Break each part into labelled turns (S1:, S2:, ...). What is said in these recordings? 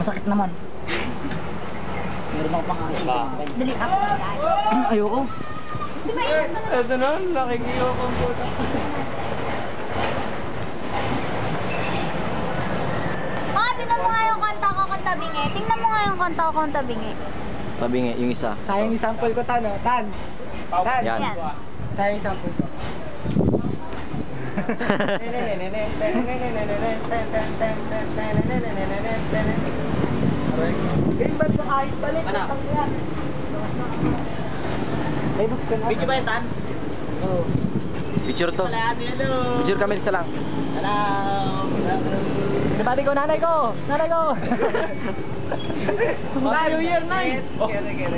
S1: Masakit naman. Meron ako pang
S2: Dali ako.
S1: ayoko.
S2: Di ba yun?
S3: Ito na, nakikiyo ko po.
S2: Tingnan mo nga yung kanta ko kung tabingi. Tingnan mo nga yung kanta ko kung tabingi.
S4: Tabingi, yung isa.
S1: Sayang yung sample ko, Tan. Oh. Tan.
S4: Yan.
S2: Ayan.
S1: Sayang yung sample ko. Game ba't yung kahit balik?
S4: Ano?
S1: Video ba yun, Tan? Oo.
S4: Picture to. Picture kami isa lang.
S1: Nabati ko, nanay ko! Nanay ko! New Year, Nay!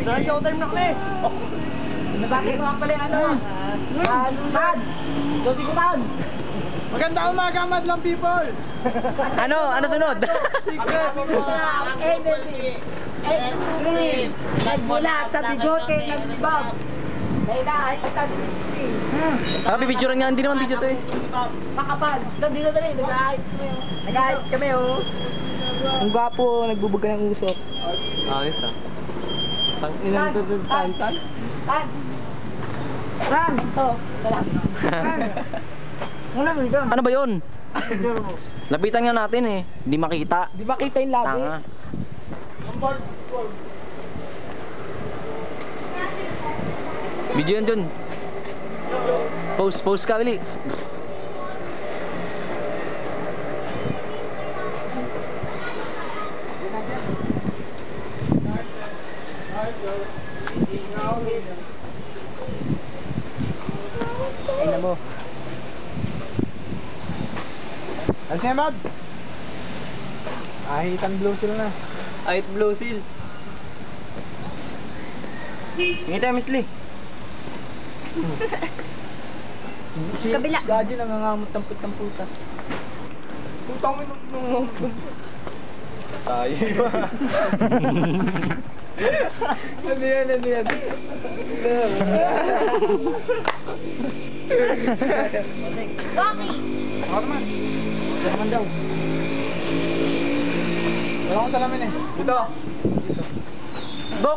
S1: Saan showtime na kami? Nabati ko nga pala yung ano? Tan! Dosi ko, Tan!
S3: Magandang umaga, madlang people!
S4: Ano sunod?
S1: Extreme! Nagmula sa bigote ng Bob! Nailahitan whiskey!
S4: Pipicturean nga, hindi naman video to eh.
S1: Makapal! Dito dali, nag-ahit kami oh. Nag-ahit kami oh. Ang gwapo, nagbubuga ng usok.
S3: Ayos ah. Tang-inang
S1: Tan! Tan! Tan! Ito, ito lang. Tan! Wala mo ito.
S4: Ano ba yun? Lapitan nga natin eh. Hindi makita.
S1: Di ba kita yung labi?
S4: Tanga. Video yan dun. Post ka, Willie.
S1: Ay na mo.
S3: Ano siya, Bob? Ahitan blue seal na. Ahit blue seal. Ngita, Miss Lee.
S1: Si
S2: Kabila.
S1: Si Adjo nangangamot ng putang-puta.
S3: Putang mo nung... Tayo ba? Ano yan?
S2: Rocky!
S3: Ako naman.
S1: Ito naman daw.
S3: Wala akong salamin eh. Dito.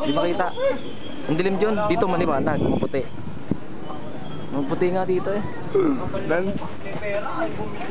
S4: Hindi makita. Ang dilim dyan. Dito maliwanag. Maputi. Maputi nga dito eh.
S3: Dan. May pera ay bumili.